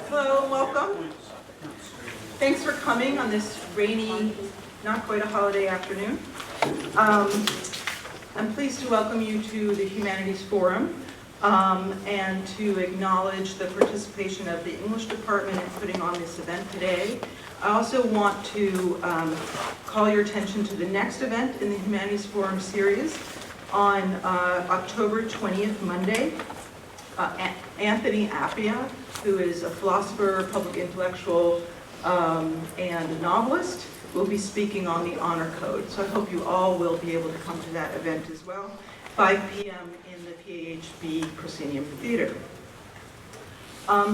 Hello and welcome. Thanks for coming on this rainy, not quite a holiday afternoon. I'm pleased to welcome you to the Humanities Forum and to acknowledge the participation of the English department in putting on this event today. I also want to call your attention to the next event in the Humanities Forum series on October 20th, Monday. Anthony Appiah, who is a philosopher, public intellectual, and a novelist, will be speaking on the honor code. So I hope you all will be able to come to that event as well, 5 p.m. in the PHB Proscenium Theater.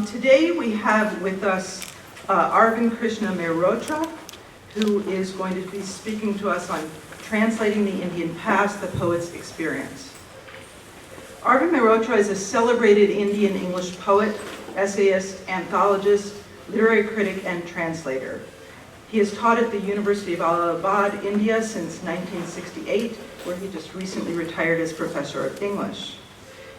Today we have with us Arvind Mehrotra, who is going to be speaking to us on translating the Indian past, the poet's experience. Arvind Mehrotra is a celebrated Indian English poet, essayist, anthologist, literary critic, and translator. He has taught at the University of Allahabad, India since 1968, where he just recently retired as professor of English.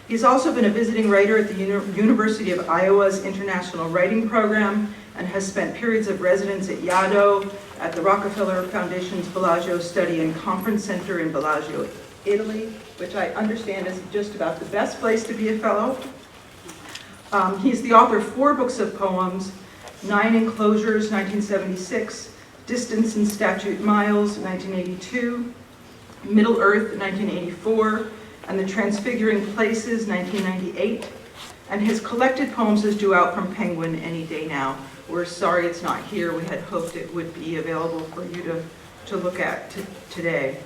He's also been a visiting writer at the University of Iowa's International Writing Program and has spent periods of residence at Yaddo, at the Rockefeller Foundation's Bellagio Study and Conference Center in Bellagio, Italy, which I understand is just about the best place to be a fellow. He's the author of 4 books of poems, 9 Enclosures, 1976, Distance and Statute Miles, 1982, Middle Earth, 1984, and The Transfiguring Places, 1998. And his collected poems is due out from Penguin any day now. We're sorry it's not here. We had hoped it would be available for you to look at today.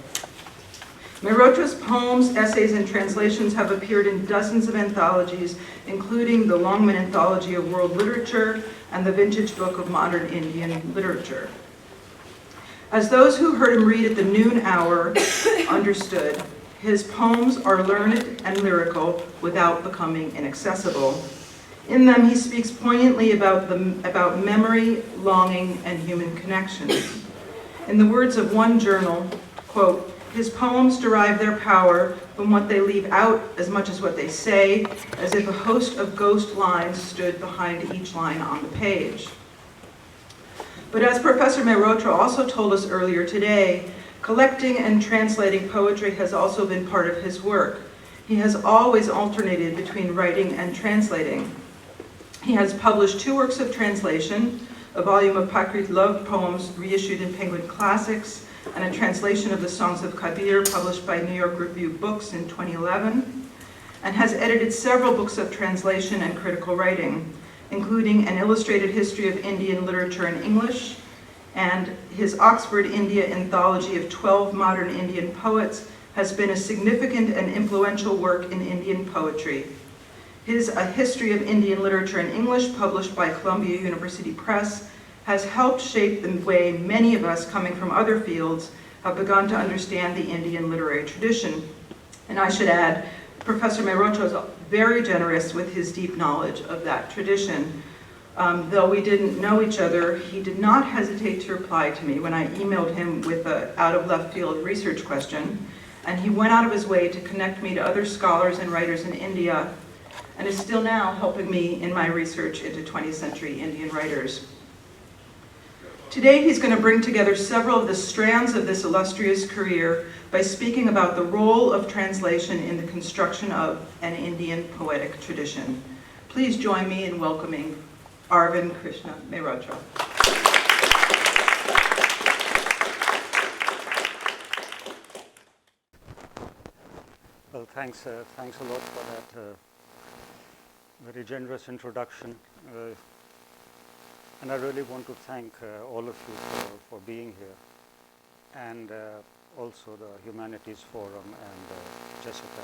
Mehrotra's poems, essays, and translations have appeared in dozens of anthologies, including the Longman Anthology of World Literature and the Vintage Book of Modern Indian Literature. As those who heard him read at the noon hour understood, his poems are learned and lyrical without becoming inaccessible. In them, he speaks poignantly about memory, longing, and human connections. In the words of one journal, quote, "His poems derive their power from what they leave out as much as what they say, as if a host of ghost lines stood behind each line on the page." But as Professor Mehrotra also told us earlier today, collecting and translating poetry has also been part of his work. He has always alternated between writing and translating. He has published 2 works of translation, a volume of Prakrit love poems reissued in Penguin Classics, and a translation of the Songs of Kabir published by New York Review Books in 2011, and has edited several books of translation and critical writing, including An Illustrated History of Indian Literature in English, and his Oxford India anthology of 12 modern Indian poets has been a significant and influential work in Indian poetry. His A History of Indian Literature in English, published by Columbia University Press, has helped shape the way many of us coming from other fields have begun to understand the Indian literary tradition. And I should add, Professor Mehrotra is very generous with his deep knowledge of that tradition. Though we didn't know each other, he did not hesitate to reply to me when I emailed him with an out-of-left-field research question, and he went out of his way to connect me to other scholars and writers in India, and is still now helping me in my research into 20th century Indian writers. Today he's going to bring together several of the strands of this illustrious career by speaking about the role of translation in the construction of an Indian poetic tradition. Please join me in welcoming Arvind Mehrotra. Well, thanks a lot for that very generous introduction. And I really want to thank all of you for being here, and also the Humanities Forum and Jessica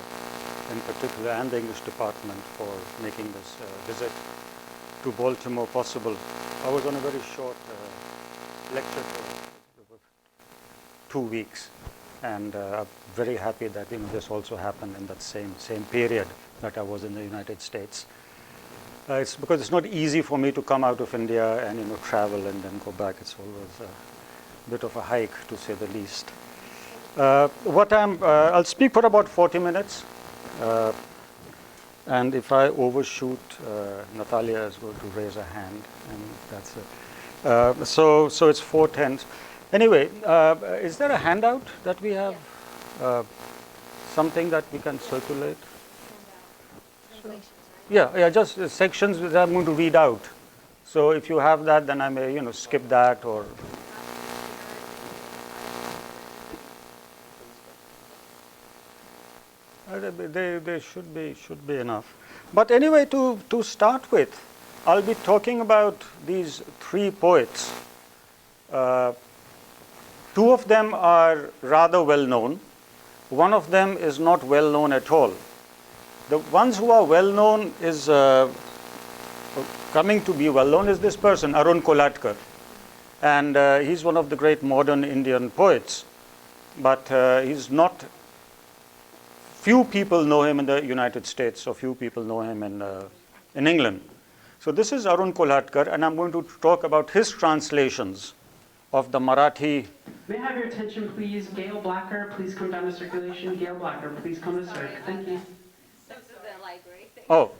in particular, and the English department for making this visit to Baltimore possible. I was on a very short lecture for 2 weeks, and I'm very happy that this also happened in that same period that I was in the United States. It's because it's not easy for me to come out of India and travel and then go back. It's always a bit of a hike, to say the least. I'll speak for about 40 minutes. And if I overshoot, Natalia is going to raise a hand, and that's it. So it's 4:10. Anyway, is there a handout that we have? Something that we can circulate? Yeah, just sections that I'm going to read out. So if you have that, then I may, skip that or. They should be enough. But anyway, to start with, I'll be talking about these three poets. Two of them are rather well known. One of them is not well known at all. The ones who are well known is coming to be well known is this person, Arun Kolatkar, and he's one of the great modern Indian poets. But he's not. Few people know him in the United States, or few people know him in England. So this is Arun Kolatkar, and I'm going to talk about his translations of the Marathi. May I have your attention, please? Gail Blacker, please come down to circulation. Gail Blacker, please come to circ. Thank you. This is the library. Oh,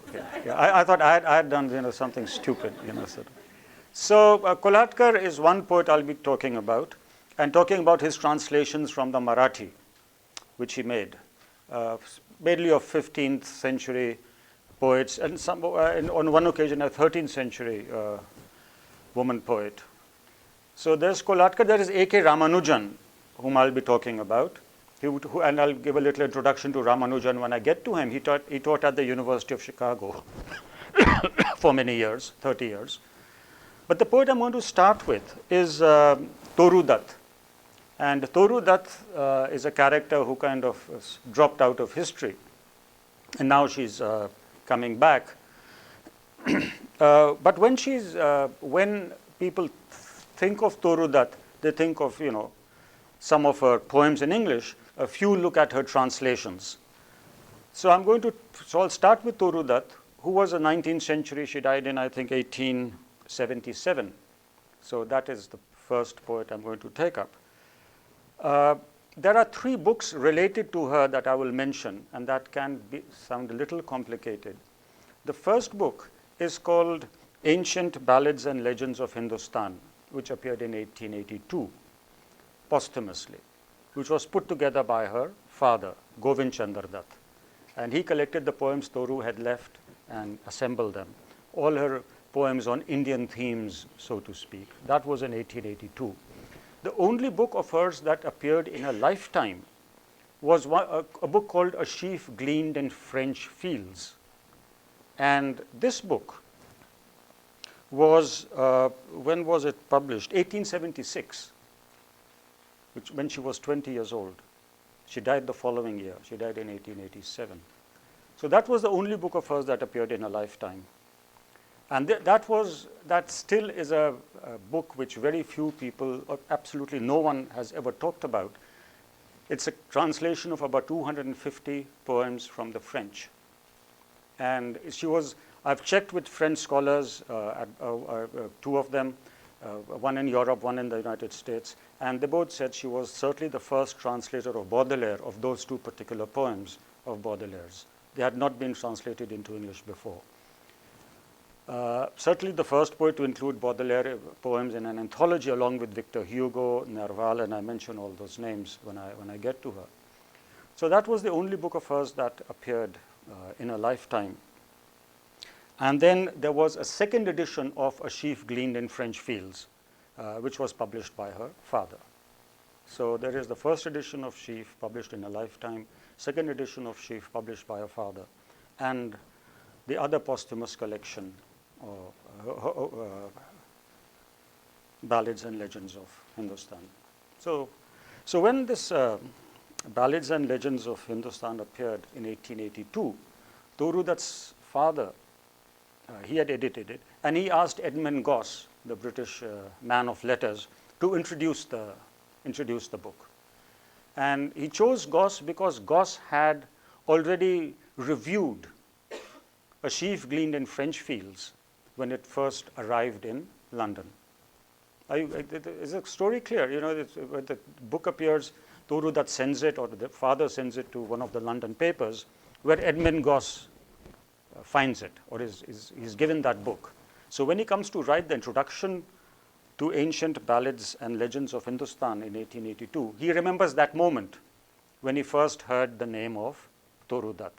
yeah. I thought I had done something stupid. So Kolhatkar is one poet I'll be talking about, and talking about his translations from the Marathi, which he made. Mainly of 15th century poets, and some, on one occasion a 13th century woman poet. So there's Kolhatkar, there is A.K. Ramanujan, whom I'll be talking about. And I'll give a little introduction to Ramanujan when I get to him. He taught at the University of Chicago for many years, 30 years. But the poet I'm going to start with is Toru Dutt. And Toru Dutt is a character who kind of dropped out of history, and now she's coming back. But when people think of Toru Dutt, they think of some of her poems in English. A few look at her translations. So I'll start with Toru Dutt, who was a 19th century. She died in, I think, 1877. So that is the first poet I'm going to take up. There are three books related to her that I will mention, and that can sound a little complicated. The first book is called Ancient Ballads and Legends of Hindustan, which appeared in 1882, posthumously, which was put together by her father, Govind Chandra Dutt. And he collected the poems Toru had left and assembled them. All her poems on Indian themes, so to speak. That was in 1882. The only book of hers that appeared in her lifetime was a book called A Sheaf Gleaned in French Fields. And this book was, when was it published? 1876, when she was 20 years old. She died the following year. She died in 1887. So that was the only book of hers that appeared in her lifetime. And that still is a book which very few people, or absolutely no one, has ever talked about. It's a translation of about 250 poems from the French. And I've checked with French scholars, two of them, one in Europe, one in the United States, and they both said she was certainly the first translator of Baudelaire, of those two particular poems of Baudelaire's. They had not been translated into English before. Certainly the first poet to include Baudelaire poems in an anthology, along with Victor Hugo, Nerval, and I mention all those names when I get to her. So that was the only book of hers that appeared in her lifetime. And then there was a second edition of A Sheaf Gleaned in French Fields, which was published by her father. So there is the first edition of Sheaf published in her lifetime, second edition of Sheaf published by her father, and the other posthumous collection of Ballads and Legends of Hindustan. So when this Ballads and Legends of Hindustan appeared in 1882, Toru Dutt's father, he had edited it, and he asked Edmund Gosse, the British man of letters, to introduce the book. And he chose Gosse because Gosse had already reviewed A Sheaf Gleaned in French Fields when it first arrived in London. Is the story clear? When the book appears, Toru Dutt sends it, or the father sends it to one of the London papers, where Edmund Gosse finds it or is given that book. So when he comes to write the introduction to Ancient Ballads and Legends of Hindustan in 1882, he remembers that moment when he first heard the name of Toru Dutt.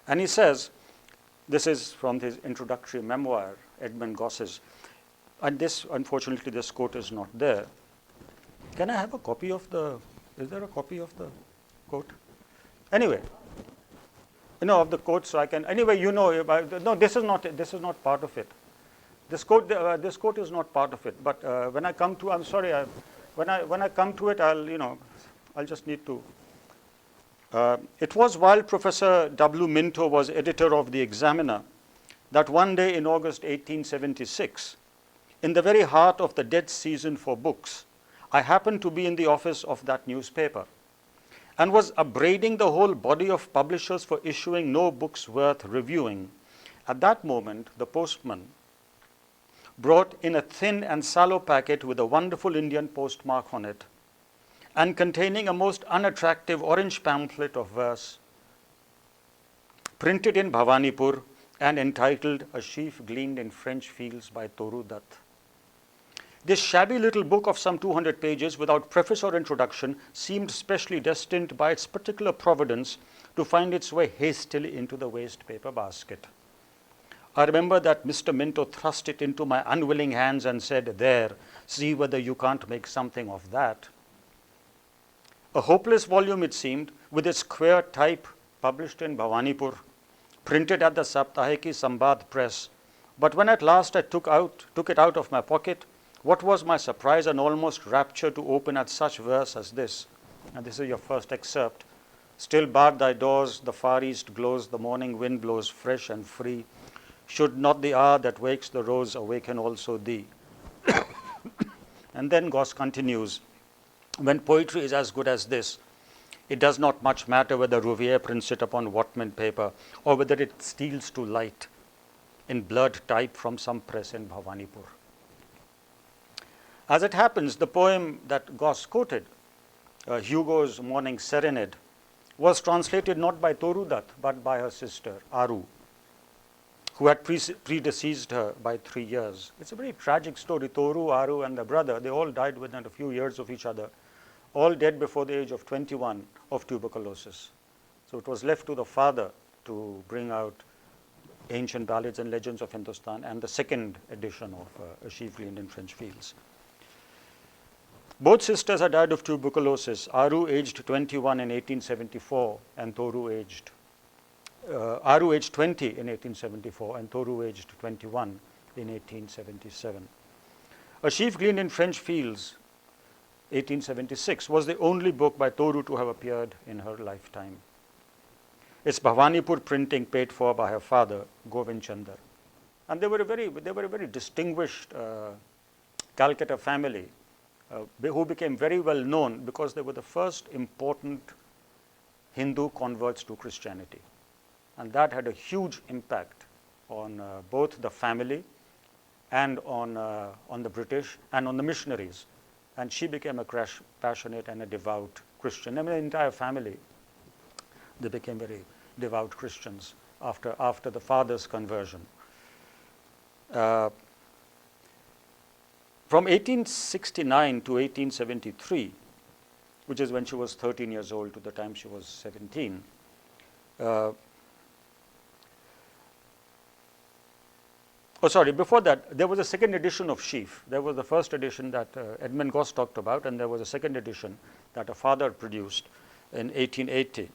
And he says, this is from his introductory memoir, Edmund Goss's, and this, unfortunately, this quote is not there. Can I have a copy of the, is there a copy of the quote? Anyway, of the quote, so I can, anyway, no, this is not part of it. This quote is not part of it, but when I come to, I'm sorry, when I come to it, I'll just need to. It was while Professor W. Minto was editor of the Examiner that one day in August 1876, in the very heart of the dead season for books, I happened to be in the office of that newspaper and was upbraiding the whole body of publishers for issuing no books worth reviewing. At that moment, the postman brought in a thin and sallow packet with a wonderful Indian postmark on it and containing a most unattractive orange pamphlet of verse, printed in Bhavanipur and entitled A Sheaf Gleaned in French Fields by Toru Dutt. This shabby little book of some 200 pages without preface or introduction seemed specially destined by its particular providence to find its way hastily into the waste paper basket. I remember that Mr. Minto thrust it into my unwilling hands and said, "There, see whether you can't make something of that." A hopeless volume it seemed, with its queer type published in Bhavanipur, printed at the Saptahiki Sambad press. But when at last I took it out of my pocket, what was my surprise and almost rapture to open at such verse as this. And this is your first excerpt. Still barred thy doors, the far east glows, the morning wind blows fresh and free. Should not the hour that wakes the rose awaken also thee? And then Goss continues, when poetry is as good as this, it does not much matter whether Rouvier prints it upon Whatman paper or whether it steals to light in blurred type from some press in Bhavanipur. As it happens, the poem that Goss quoted, Hugo's Morning Serenade, was translated not by Toru Dutt but by her sister, Aru, who had predeceased her by 3 years. It's a very tragic story. Toru, Aru, and the brother, they all died within a few years of each other, all dead before the age of 21 of tuberculosis. So it was left to the father to bring out Ancient Ballads and Legends of Hindustan and the second edition of A Sheaf Gleaned in French Fields. Both sisters had died of tuberculosis, Aru aged 21 in 1874 and Toru aged 20 in 1874 and Toru aged 21 in 1877. A Sheaf Gleaned in French Fields, 1876, was the only book by Toru to have appeared in her lifetime. Its Bhavanipur printing paid for by her father, Govind Chandar. And they were a very distinguished Calcutta family who became very well known because they were the first important Hindu converts to Christianity. And that had a huge impact on both the family and on the British and on the missionaries. And she became a passionate and a devout Christian. I mean, the entire family, they became very devout Christians after the father's conversion. From 1869 to 1873, which is when she was 13 years old to the time she was 17, before that, there was a second edition of Sheaf. There was the first edition that Edmund Goss talked about, and there was a second edition that a father produced in 1880,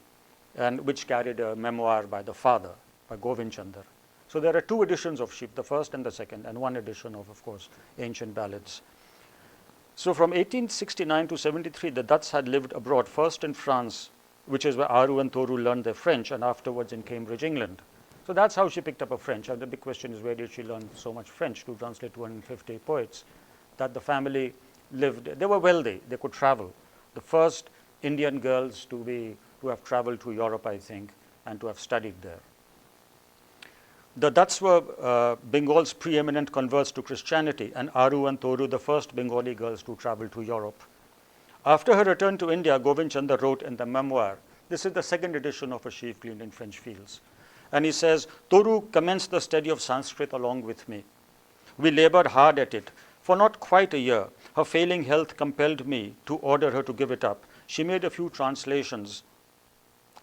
and which carried a memoir by the father, by Govind Chandar. So there are two editions of Sheaf, the first and the second, and one edition of course, Ancient Ballads. So from 1869 to 73, the Dutts had lived abroad, first in France, which is where Aru and Toru learned their French, and afterwards in Cambridge, England. So that's how she picked up her French. And the big question is, where did she learn so much French to translate 250 poets? That the family lived, they were wealthy, they could travel. The first Indian girls to have traveled to Europe, I think, and to have studied there. The Dutts were Bengal's preeminent converts to Christianity, and Aru and Toru, the first Bengali girls to travel to Europe. After her return to India, Govind Chandar wrote in the memoir, this is the second edition of A Sheaf Gleaned in French Fields, And he says, Toru commenced the study of Sanskrit along with me. We labored hard at it. For not quite a year, her failing health compelled me to order her to give it up. She made a few translations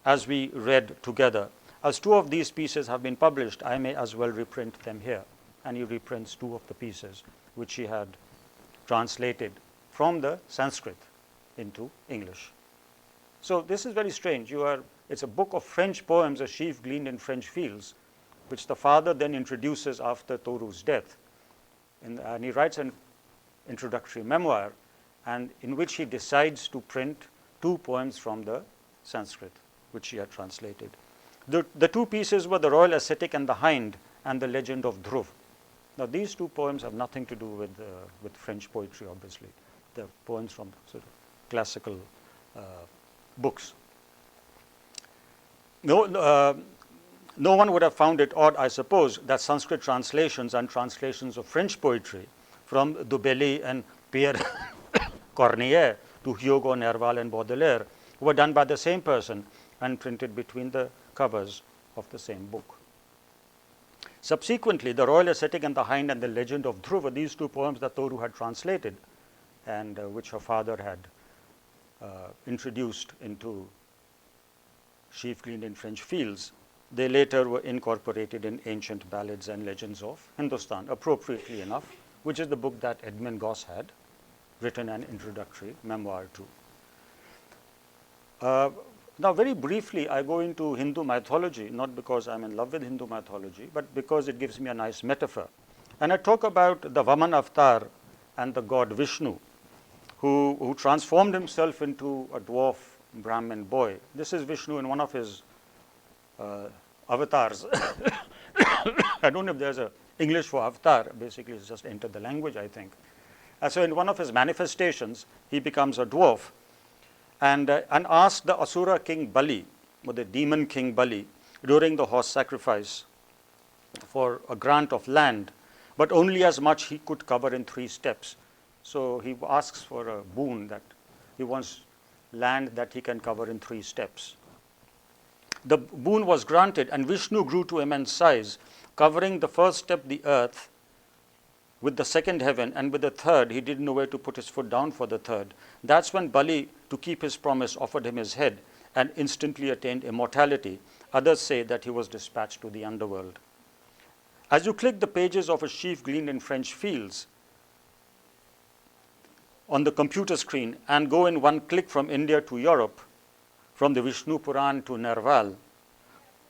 as we read together. As 2 of these pieces have been published, I may as well reprint them here. And he reprints 2 of the pieces which he had translated from the Sanskrit into English. So this is very strange. It's a book of French poems, a sheaf gleaned in French fields, which the father then introduces after Toru's death. And he writes an introductory memoir, and in which he decides to print 2 poems from the Sanskrit, which he had translated. The 2 pieces were The Royal Ascetic and the Hind and The Legend of Dhruv. Now, these 2 poems have nothing to do with French poetry, obviously. They're poems from sort of classical books. No one would have found it odd, I suppose, that Sanskrit translations and translations of French poetry from Dubelli and Pierre Corneille to Hugo, Nerval, and Baudelaire were done by the same person and printed between the covers of the same book. Subsequently, The Royal Ascetic and the Hind and The Legend of Dhruv were these 2 poems that Toru had translated and which her father had introduced into sheaf gleaned in French fields. They later were incorporated in Ancient Ballads and Legends of Hindustan, appropriately enough, which is the book that Edmund Goss had written an introductory memoir to. Now, very briefly, I go into Hindu mythology, not because I'm in love with Hindu mythology, but because it gives me a nice metaphor. And I talk about the Vaman avatar and the god Vishnu, who transformed himself into a dwarf Brahmin boy. This is Vishnu in one of his avatars. I don't know if there's an English for avatar. Basically, it's just entered the language, I think. So in one of his manifestations, he becomes a dwarf and asked the Asura king Bali, or the demon king Bali, during the horse sacrifice for a grant of land, but only as much he could cover in 3 steps. So he asks for a boon, that he wants land that he can cover in 3 steps. The boon was granted, and Vishnu grew to immense size, covering the first step, the earth, with the second heaven, and with the third, he didn't know where to put his foot down for the third. That's when Bali, to keep his promise, offered him his head and instantly attained immortality. Others say that he was dispatched to the underworld. As you click the pages of a sheaf gleaned in French fields on the computer screen and go in one click from India to Europe, from the Vishnu Purana to Nerval,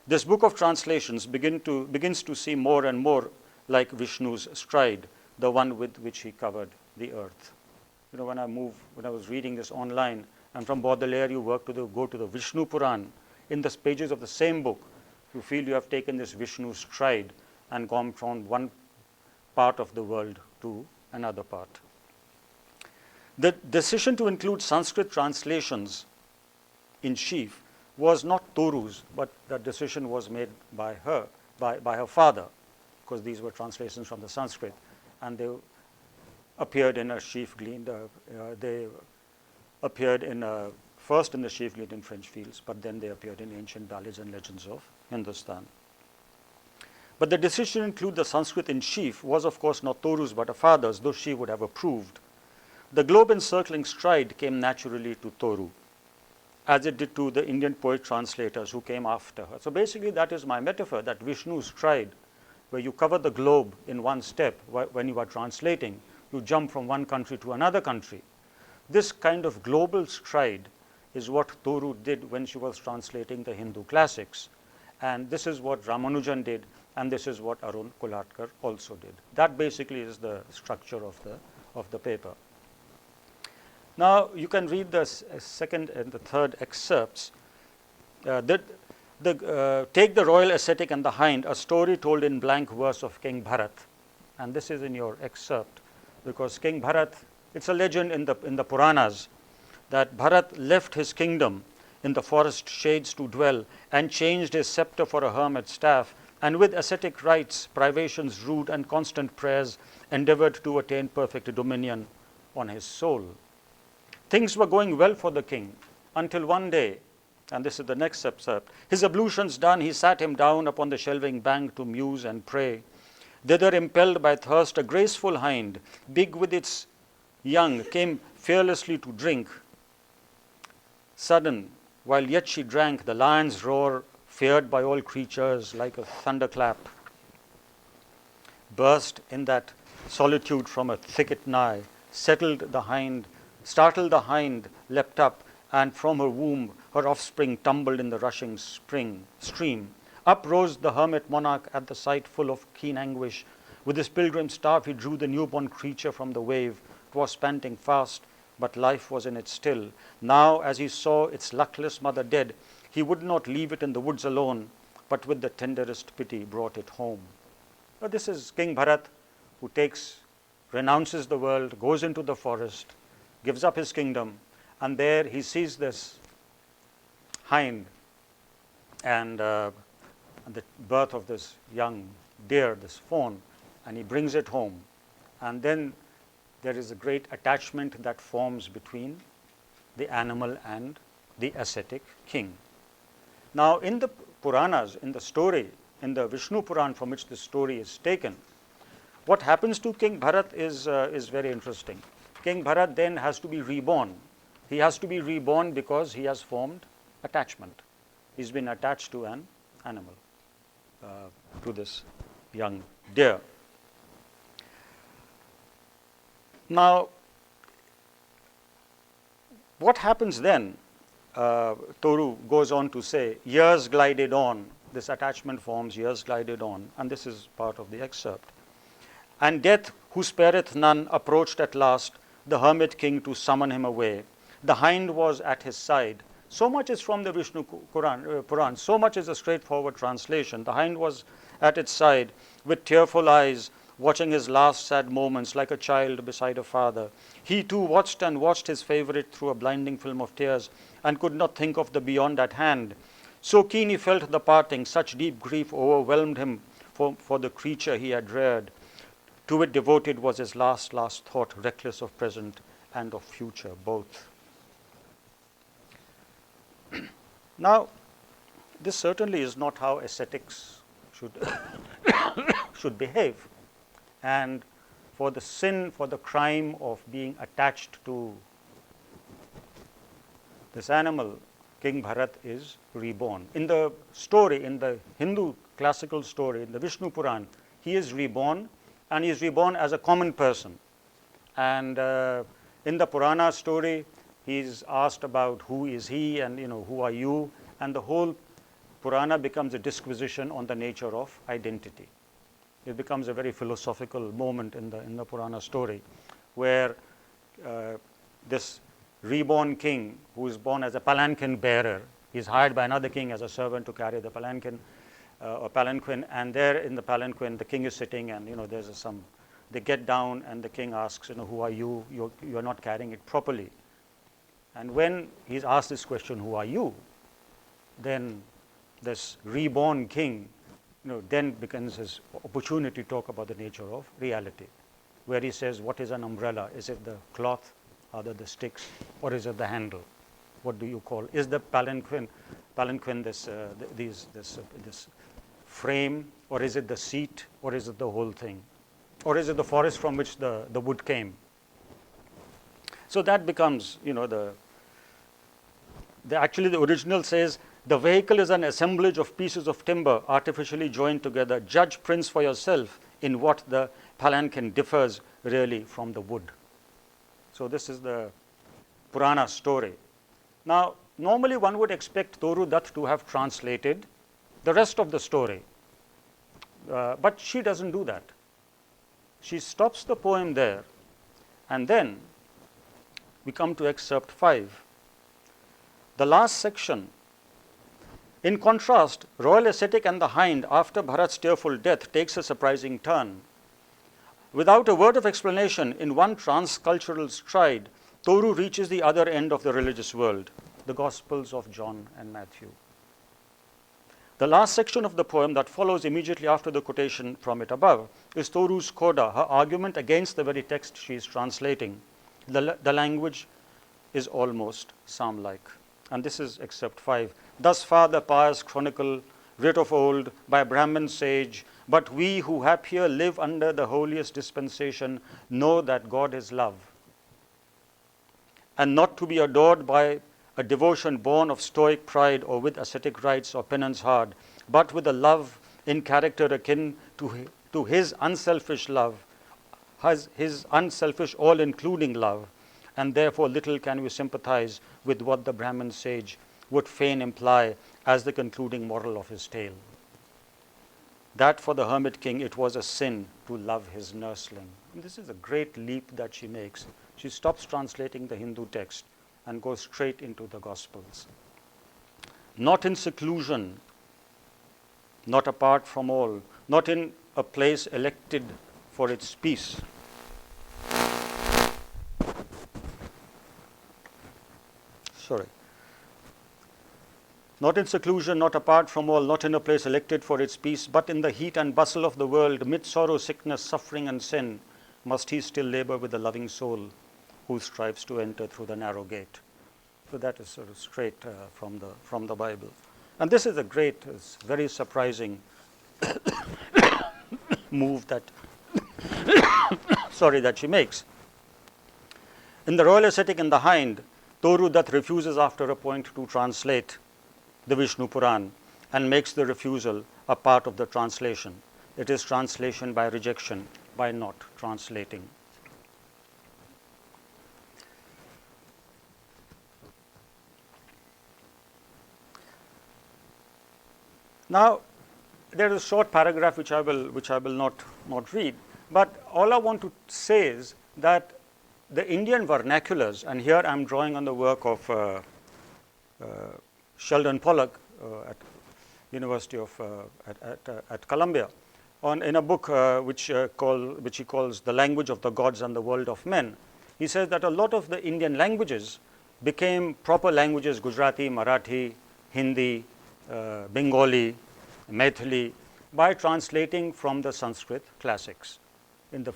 this book of translations begins to seem more and more like Vishnu's stride, the one with which he covered the earth. You know, when I was reading this online, and from Baudelaire you go to the Vishnu Purana, in the pages of the same book, you feel you have taken this Vishnu stride and gone from one part of the world to another part. The decision to include Sanskrit translations in sheaf was not Toru's, but the decision was made by her, by her father, because these were translations from the Sanskrit, and they appeared in a sheaf gleaned. They appeared first in the sheaf gleaned in French fields, but then they appeared in Ancient Ballads and Legends of Hindustan. But the decision to include the Sanskrit in sheaf was, of course, not Toru's, but her father's, though she would have approved. The globe encircling stride came naturally to Toru, as it did to the Indian poet translators who came after her. So basically, that is my metaphor, that Vishnu's stride, where you cover the globe in one step when you are translating, you jump from one country to another country. This kind of global stride is what Toru did when she was translating the Hindu classics. And this is what Ramanujan did, and this is what Arun Kolatkar also did. That basically is the structure of the paper. Now, you can read the second and the third excerpts. Take the Royal Ascetic and the Hind, a story told in blank verse of King Bharat. And this is in your excerpt, because King Bharat, it's a legend in the Puranas, that Bharat left his kingdom in the forest shades to dwell and changed his scepter for a hermit's staff, and with ascetic rites, privations rude, and constant prayers, endeavored to attain perfect dominion on his soul. Things were going well for the king until one day And this is the next excerpt. His ablutions done, he sat him down upon the shelving bank to muse and pray. Thither impelled by thirst, a graceful hind, big with its young, came fearlessly to drink. Sudden, while yet she drank, the lion's roar, feared by all creatures like a thunderclap, burst in that solitude from a thicket nigh, startled the hind, leapt up, and from her womb her offspring tumbled in the rushing stream. Up rose the hermit monarch at the sight, full of keen anguish. With his pilgrim staff he drew the newborn creature from the wave. 'Twas panting fast, but life was in it still. Now, as he saw its luckless mother dead, he would not leave it in the woods alone, but with the tenderest pity brought it home. Now, this is King Bharat, who renounces the world, goes into the forest, gives up his kingdom, and there he sees this hind and the birth of this young deer, this fawn, and he brings it home. And then there is a great attachment that forms between the animal and the ascetic king. Now, in the Puranas, in the story, in the Vishnu Puran from which this story is taken, what happens to King Bharat is very interesting. King Bharat then has to be reborn. He has to be reborn because he has formed attachment. He's been attached to an animal, to this young deer. Now, what happens then? Toru goes on to say, years glided on, this attachment forms, years glided on, and this is part of the excerpt. And death, who spareth none, approached at last, the hermit king to summon him away. The hind was at his side. So much is from the Vishnu Puran, so much is a straightforward translation. The hind was at its side, with tearful eyes, watching his last sad moments like a child beside a father. He too watched and watched his favorite through a blinding film of tears, and could not think of the beyond at hand. So keen he felt the parting, such deep grief overwhelmed him for the creature he had reared. To it devoted was his last thought, reckless of present and of future both. Now, this certainly is not how ascetics should, should behave. And for the sin, for the crime of being attached to this animal, King Bharat is reborn. In the story, in the Hindu classical story, in the Vishnu Puran, he is reborn, and he is reborn as a common person. And in the Purana story, he is asked about who is he and who are you, and the whole Purana becomes a disquisition on the nature of identity. It becomes a very philosophical moment in the Purana story, where this reborn king, who is born as a palanquin bearer, is hired by another king as a servant to carry the palanquin, and there in the palanquin the king is sitting, and there's they get down and the king asks, who are you? You're not carrying it properly. And when he's asked this question, who are you? Then this reborn king, then begins his opportunity to talk about the nature of reality, where he says, what is an umbrella? Is it the cloth? Are they the sticks? Or is it the handle? What do you call? Is the palanquin this frame? Or is it the seat? Or is it the whole thing? Or is it the forest from which the wood came? So that becomes, actually the original says, the vehicle is an assemblage of pieces of timber artificially joined together. Judge, prince, for yourself in what the palanquin differs really from the wood. So this is the Purana story. Now, normally one would expect Toru Dutt to have translated the rest of the story, but she doesn't do that. She stops the poem there, and then we come to excerpt 5. The last section. In contrast, royal ascetic and the hind, after Bharat's tearful death, takes a surprising turn. Without a word of explanation, in one transcultural stride, Toru reaches the other end of the religious world, the Gospels of John and Matthew. The last section of the poem that follows immediately after the quotation from it above is Toru's coda, her argument against the very text she is translating. The language is almost psalm-like. and this is excerpt 5. Thus far the pious chronicle writ of old by Brahmin sage, but we who happier live under the holiest dispensation know that God is love, and not to be adored by a devotion born of stoic pride or with ascetic rites or penance hard, but with a love in character akin to his unselfish love, his unselfish all-including love, and therefore little can we sympathize with what the Brahmin sage would fain imply as the concluding moral of his tale, that for the hermit king it was a sin to love his nursling. And this is a great leap that she makes. She stops translating the Hindu text and goes straight into the Gospels. Not in seclusion, not apart from all, not in a place elected for its peace. Sorry. Not in seclusion, not apart from all, not in a place elected for its peace, but in the heat and bustle of the world, mid sorrow, sickness, suffering, and sin, must he still labor with the loving soul who strives to enter through the narrow gate. So that is sort of straight from the Bible. And this is a great, very surprising move that that she makes. In the Royal Ascetic in the Hind, Toru Dutt refuses after a point to translate the Vishnu Purana and makes the refusal a part of the translation. It is translation by rejection, by not translating. Now, there is a short paragraph which I will not read, but all I want to say is that the Indian vernaculars, and here I am drawing on the work of Sheldon Pollock at University of at Columbia, in a book which he calls The Language of the Gods and the World of Men. He says that a lot of the Indian languages became proper languages: Gujarati, Marathi, Hindi, Bengali, Maithili, by translating from the Sanskrit classics. In the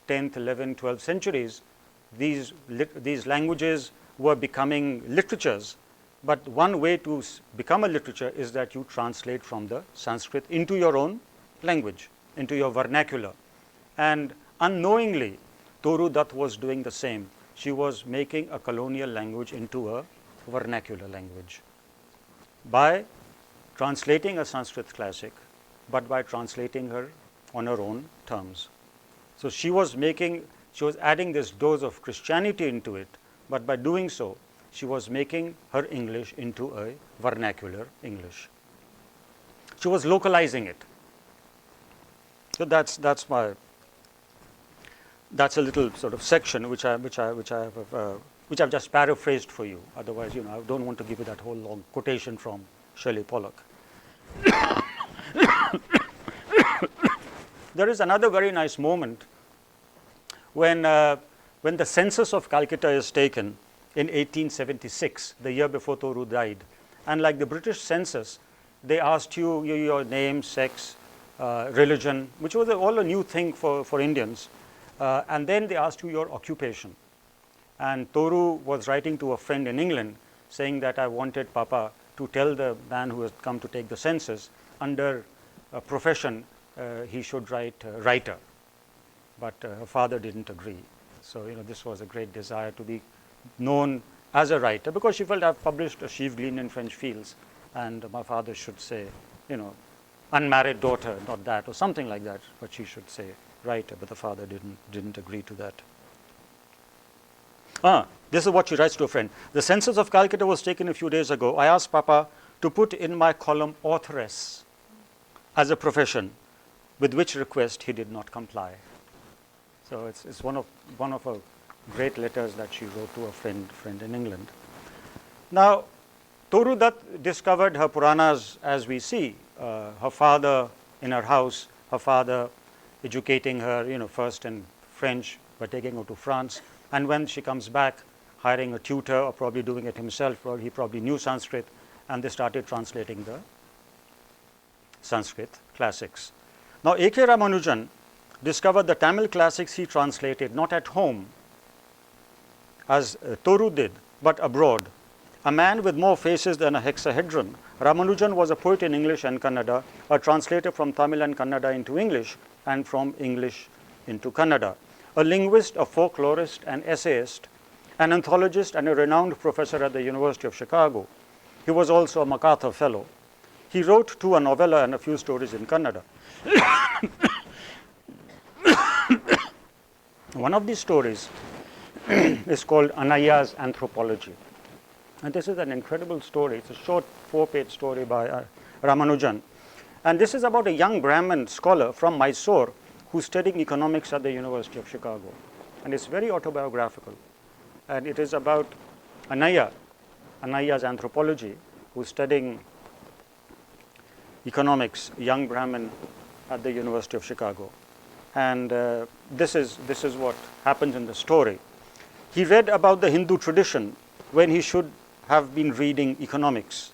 10th, 11th, 12th centuries, these languages were becoming literatures, but one way to become a literature is that you translate from the Sanskrit into your own language, into your vernacular. And unknowingly, Toru Dutt was doing the same. She was making a colonial language into a vernacular language by translating a Sanskrit classic, but by translating her on her own terms. So she was adding this dose of Christianity into it, but by doing so, she was making her English into a vernacular English. She was localizing it. So that's a little sort of section which I've just paraphrased for you. Otherwise, I don't want to give you that whole long quotation from Shelley Pollock. There is another very nice moment when the census of Calcutta is taken in 1876, the year before Toru died. And like the British census, they asked you your name, sex, religion, which was all a new thing for Indians. And then they asked you your occupation. And Toru was writing to a friend in England saying that I wanted Papa to tell the man who had come to take the census under a profession he should write writer. But her father didn't agree. So this was a great desire to be known as a writer, because she felt I've published a sheaf gleaned in French fields, and my father should say, unmarried daughter, not that, or something like that, but she should say writer. But the father didn't agree to that. This is what she writes to a friend. The census of Calcutta was taken a few days ago. I asked Papa to put in my column authoress as a profession, with which request he did not comply. So it's one of her great letters that she wrote to a friend in England. Now, Toru Dutt discovered her Puranas as we see. Her father in her house, her father educating her, first in French by taking her to France, and when she comes back, hiring a tutor or probably doing it himself, or he probably knew Sanskrit, and they started translating the Sanskrit classics. Now, A.K. Ramanujan discovered the Tamil classics he translated not at home, as Toru did, but abroad, A man with more faces than a hexahedron, Ramanujan was a poet in English and Kannada, a translator from Tamil and Kannada into English and from English into Kannada, a linguist, a folklorist, an essayist, an anthologist, and a renowned professor at the University of Chicago. He was also a MacArthur Fellow. He wrote too a novella and a few stories in Kannada. One of these stories is called Anaiya's Anthropology. And this is an incredible story. It's a short 4-page story by Ramanujan. And this is about a young Brahmin scholar from Mysore who's studying economics at the University of Chicago. And it's very autobiographical. And it is about Anaiya's Anthropology, who's studying economics, young Brahmin at the University of Chicago. And this is what happens in the story. He read about the Hindu tradition when he should have been reading economics.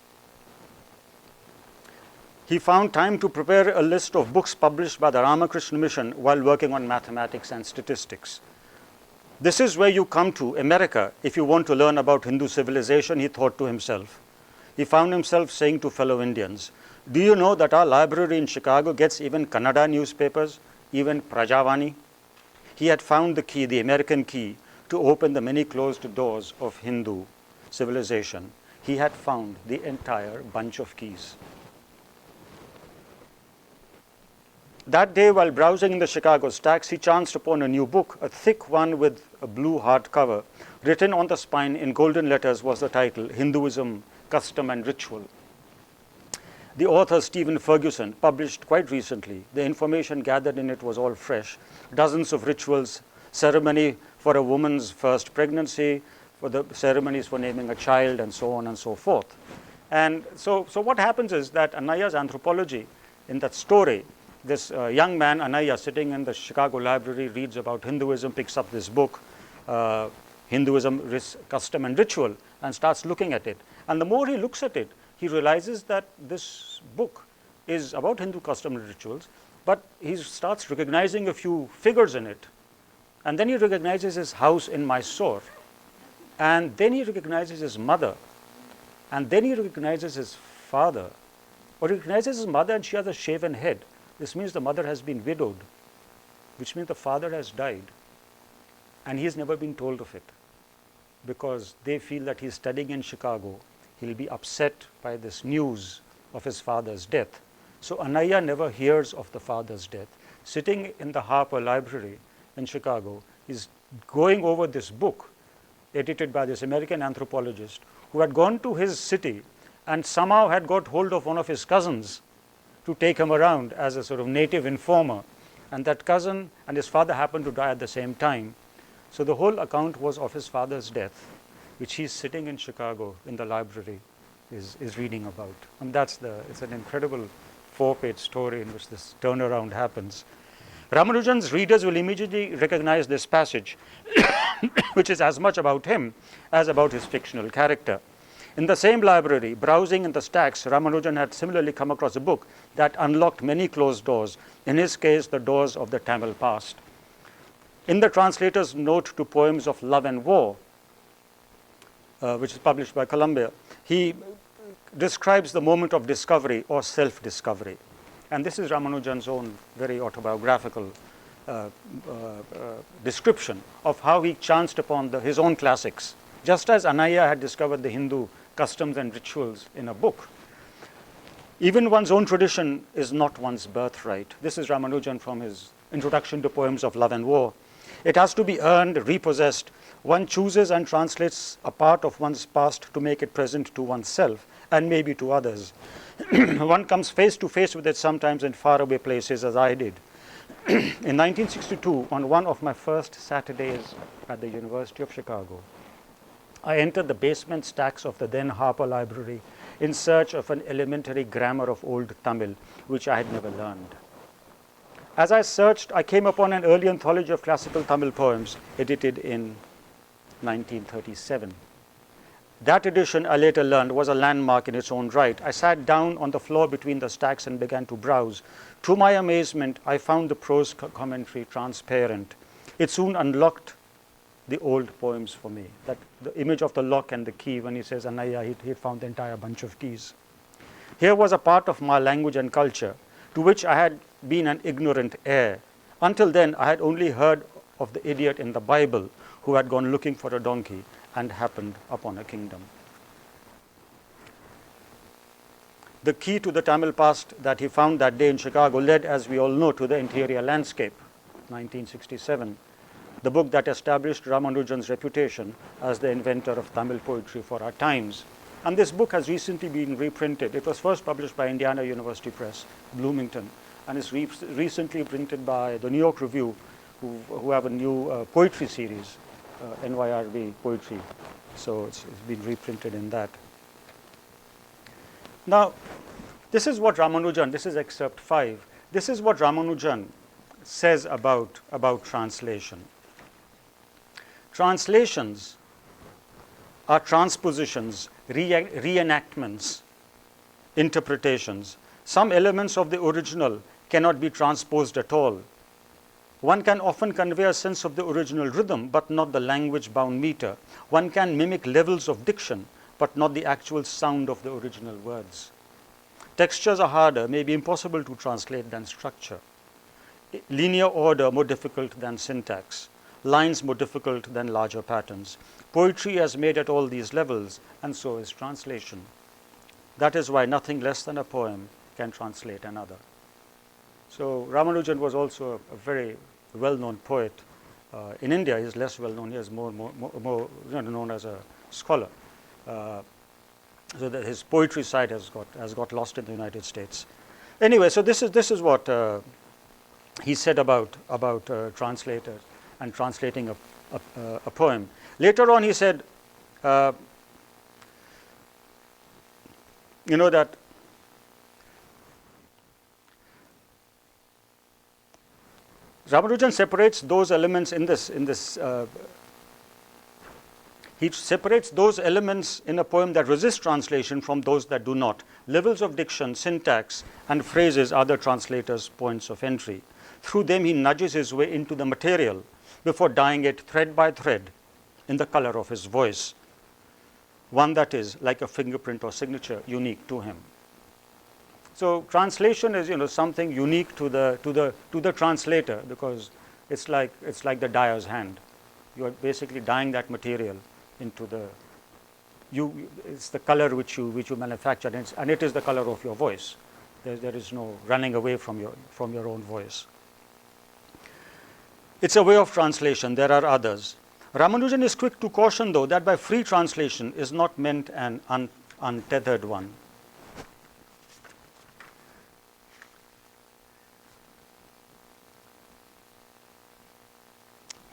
He found time to prepare a list of books published by the Ramakrishna Mission while working on mathematics and statistics. This is where you come to, America, if you want to learn about Hindu civilization, he thought to himself. He found himself saying to fellow Indians, do you know that our library in Chicago gets even Kannada newspapers, even Prajavani? He had found the key, the American key, to open the many closed doors of Hindu civilization. He had found the entire bunch of keys. That day, while browsing in the Chicago stacks, he chanced upon a new book, a thick one with a blue hardcover. Written on the spine in golden letters was the title, Hinduism, Custom and Ritual. The author, Stephen Ferguson, published quite recently. The information gathered in it was all fresh. Dozens of rituals, ceremony for a woman's first pregnancy, for the ceremonies for naming a child, and so on and so forth. And so what happens is that Anaiya's Anthropology, in that story, this young man, Anaiya, sitting in the Chicago library, reads about Hinduism, picks up this book, Hinduism, Custom and Ritual, and starts looking at it. And the more he looks at it, he realizes that this book is about Hindu custom and rituals, but he starts recognizing a few figures in it. And then he recognizes his house in Mysore. And then he recognizes his mother. And then he recognizes his father. Or he recognizes his mother and she has a shaven head. This means the mother has been widowed, which means the father has died. And he has never been told of it, because they feel that he's studying in Chicago. He'll be upset by this news of his father's death. So Anaiya never hears of the father's death. Sitting in the Harper Library in Chicago, he's going over this book edited by this American anthropologist who had gone to his city and somehow had got hold of one of his cousins to take him around as a sort of native informer. And that cousin and his father happened to die at the same time. So the whole account was of his father's death, which he's sitting in Chicago in the library is reading about. And it's an incredible 4-page story in which this turnaround happens. Ramanujan's readers will immediately recognize this passage, which is as much about him as about his fictional character. In the same library, browsing in the stacks, Ramanujan had similarly come across a book that unlocked many closed doors, in his case, the doors of the Tamil past. In the translator's note to Poems of Love and War, which is published by Columbia, he describes the moment of discovery or self-discovery. And this is Ramanujan's own very autobiographical description of how he chanced upon his own classics. Just as Anaiya had discovered the Hindu customs and rituals in a book, even one's own tradition is not one's birthright. This is Ramanujan from his Introduction to Poems of Love and War. It has to be earned, repossessed. One chooses and translates a part of one's past to make it present to oneself and maybe to others. One comes face to face with it sometimes in faraway places, as I did. In 1962, on one of my first Saturdays at the University of Chicago, I entered the basement stacks of the then Harper Library in search of an elementary grammar of Old Tamil, which I had never learned. As I searched, I came upon an early anthology of classical Tamil poems, edited in 1937. That edition, I later learned, was a landmark in its own right. I sat down on the floor between the stacks and began to browse. To my amazement, I found the prose commentary transparent. It soon unlocked the old poems for me. That the image of the lock and the key, when he says Anaya, he found the entire bunch of keys. Here was a part of my language and culture to which I had been an ignorant heir. Until then, I had only heard of the idiot in the Bible who had gone looking for a donkey and happened upon a kingdom. The key to the Tamil past that he found that day in Chicago led, as we all know, to the Interior Landscape, 1967, the book that established Ramanujan's reputation as the inventor of Tamil poetry for our times. And this book has recently been reprinted. It was first published by Indiana University Press, Bloomington, and is recently printed by the New York Review, who have a new poetry series, NYRB Poetry. So it's been reprinted in that. Now, this is what Ramanujan, this is excerpt 5, this is what Ramanujan says about translation. Translations are transpositions, reenactments, interpretations. Some elements of the original cannot be transposed at all. One can often convey a sense of the original rhythm, but not the language-bound meter. One can mimic levels of diction, but not the actual sound of the original words. Textures are harder, may be impossible to translate than structure. Linear order more difficult than syntax. Lines more difficult than larger patterns. Poetry is made at all these levels, and so is translation. That is why nothing less than a poem can translate another. So Ramanujan was also a very well-known poet. In India, he is less well-known. He is more known as a scholar. So that his poetry side has got lost in the United States. Anyway, so this is what he said about translators and translating a poem. Later on, he said, that Ramanujan separates those elements he separates those elements in a poem that resist translation from those that do not. Levels of diction, syntax, and phrases are the translator's points of entry. Through them, he nudges his way into the material before dyeing it thread by thread in the color of his voice, one that is like a fingerprint or signature unique to him. So translation is something unique to the translator, because it's like the dyer's hand. You are basically dyeing that material into it's the color which you manufacture, and it is the color of your voice. There is no running away from your own voice. It's a way of translation. There are others. Ramanujan is quick to caution, though, that by free translation is not meant an untethered one.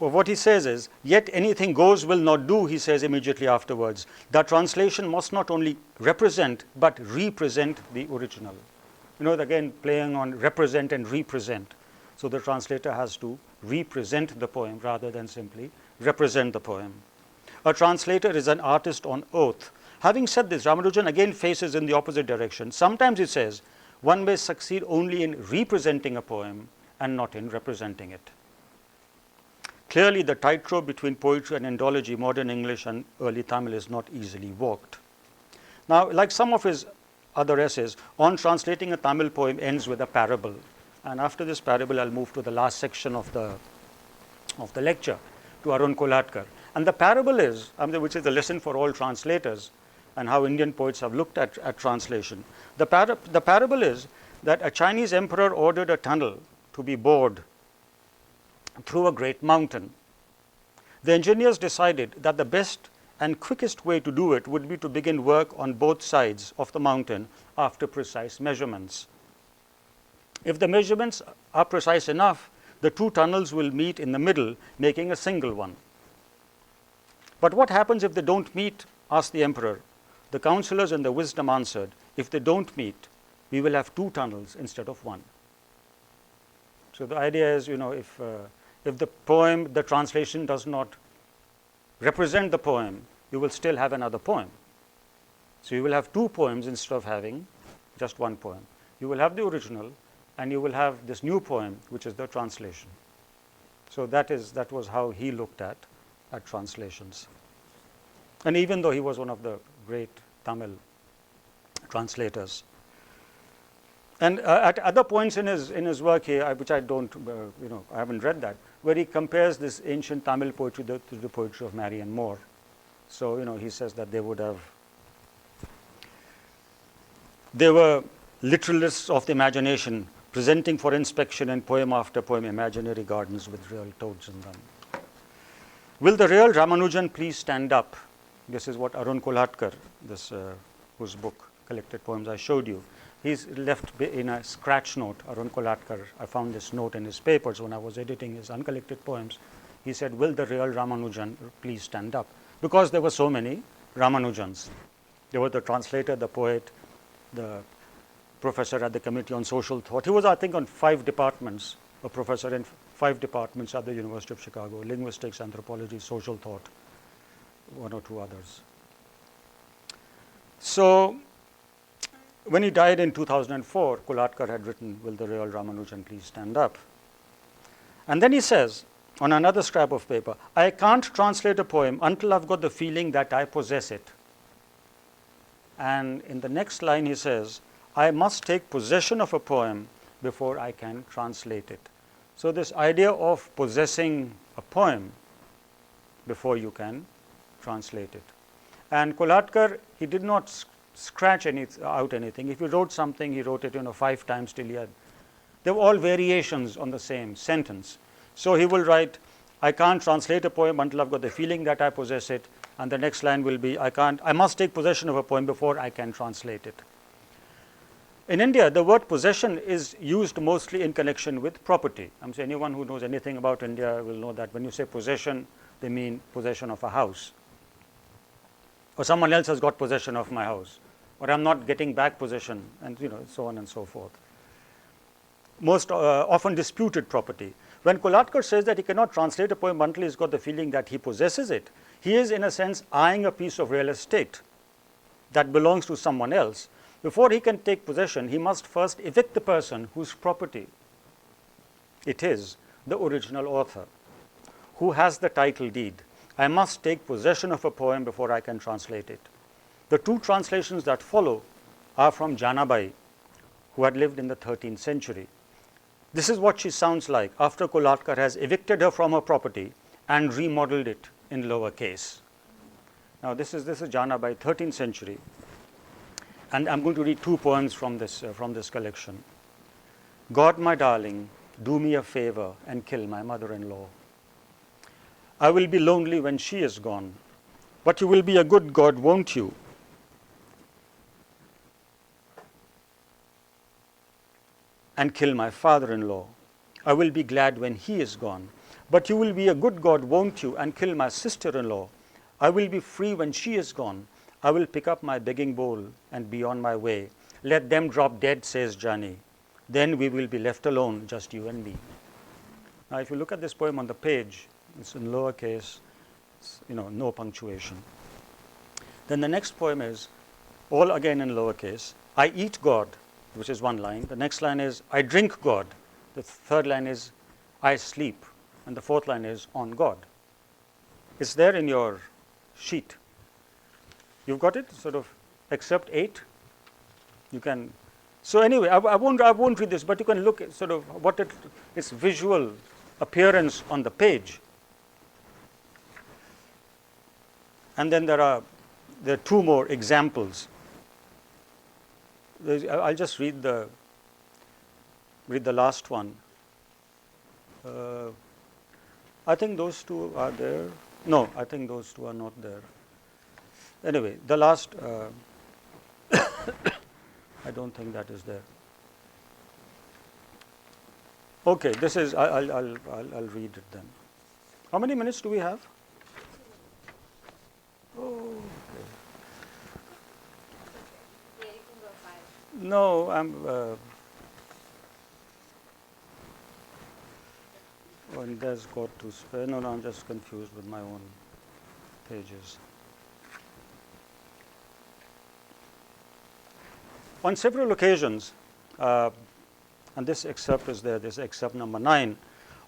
Well, what he says is, yet anything goes will not do, he says immediately afterwards. That translation must not only represent, but represent the original. Again, playing on represent and represent. So the translator has to represent the poem rather than simply represent the poem. A translator is an artist on oath. Having said this, Ramanujan again faces in the opposite direction. Sometimes he says, one may succeed only in representing a poem and not in representing it. Clearly, the tightrope between poetry and endology, modern English and early Tamil, is not easily walked. Now, like some of his other essays, On Translating a Tamil Poem ends with a parable. And after this parable, I'll move to the last section of the lecture, to Arun Kolatkar. And the parable is, which is a lesson for all translators and how Indian poets have looked at translation. The parable is that a Chinese emperor ordered a tunnel to be bored through a great mountain. The engineers decided that the best and quickest way to do it would be to begin work on both sides of the mountain after precise measurements. If the measurements are precise enough, the two tunnels will meet in the middle, making a single one. But what happens if they don't meet? Asked the emperor. The counselors and the wisdom answered, if they don't meet, we will have two tunnels instead of one. So the idea is, if the poem, the translation does not represent the poem, you will still have another poem. So you will have two poems instead of having just one poem. You will have the original, and you will have this new poem, which is the translation. So that was how he looked at at translations. And even though he was one of the great Tamil translators. And at other points in his work here, which I don't, I haven't read that, where he compares this ancient Tamil poetry to the poetry of Marion Moore. So, he says that they were literalists of the imagination, presenting for inspection in poem after poem imaginary gardens with real toads in them. Will the real Ramanujan please stand up? This is what Arun Kolatkar, whose book, Collected Poems, I showed you. He's left in a scratch note, Arun Kolatkar. I found this note in his papers when I was editing his uncollected poems. He said, will the real Ramanujan please stand up? Because there were so many Ramanujans. There was the translator, the poet, the professor at the Committee on Social Thought. He was, I think, on 5 departments, a professor in 5 departments at the University of Chicago, linguistics, anthropology, social thought, 1 or 2 others. So, when he died in 2004, Kolhatkar had written, will the real Ramanujan please stand up? And then he says, on another scrap of paper, I can't translate a poem until I've got the feeling that I possess it. And in the next line he says, I must take possession of a poem before I can translate it. So this idea of possessing a poem before you can translate it. And Kolhatkar, he did not scratch out anything. If he wrote something, he wrote it 5 times till he had. They were all variations on the same sentence. So he will write, I can't translate a poem until I've got the feeling that I possess it. And the next line will be, I must take possession of a poem before I can translate it. In India, the word possession is used mostly in connection with property. I'm saying anyone who knows anything about India will know that when you say possession, they mean possession of a house. Or someone else has got possession of my house. Or I'm not getting back possession, and so on and so forth. Most often disputed property. When Kolhatkar says that he cannot translate a poem until he's got the feeling that he possesses it, he is in a sense eyeing a piece of real estate that belongs to someone else. Before he can take possession, he must first evict the person whose property it is, the original author, who has the title deed. I must take possession of a poem before I can translate it. The 2 translations that follow are from Janabai, who had lived in the 13th century. This is what she sounds like after Kolhatkar has evicted her from her property and remodeled it in lower case. Now this is Janabai, 13th century. And I'm going to read 2 poems from this collection. God, my darling, do me a favor and kill my mother-in-law. I will be lonely when she is gone, but you will be a good God, won't you? And kill my father-in-law. I will be glad when he is gone, but you will be a good God, won't you? And kill my sister-in-law. I will be free when she is gone. I will pick up my begging bowl and be on my way. Let them drop dead, says Johnny. Then we will be left alone, just you and me. Now, if you look at this poem on the page, it's in lowercase, no punctuation. Then the next poem is all again in lowercase. I eat God, which is 1 line. The next line is I drink God. The 3rd line is I sleep. And the 4th line is on God. It's there in your sheet. You've got it, sort of, except 8. You can. So anyway, I won't read this, but you can look at sort of what its visual appearance on the page. And then there are 2 more examples. I'll just read the last one. I think those 2 are there. No, I think those 2 are not there. Anyway, the last, I don't think that is there. Okay, this is, I'll read it then. How many minutes do we have? Oh, okay. Yeah, you can go 5. No, and there's got to spare. No, I'm just confused with my own pages. On several occasions, and this excerpt is there, this excerpt number 9.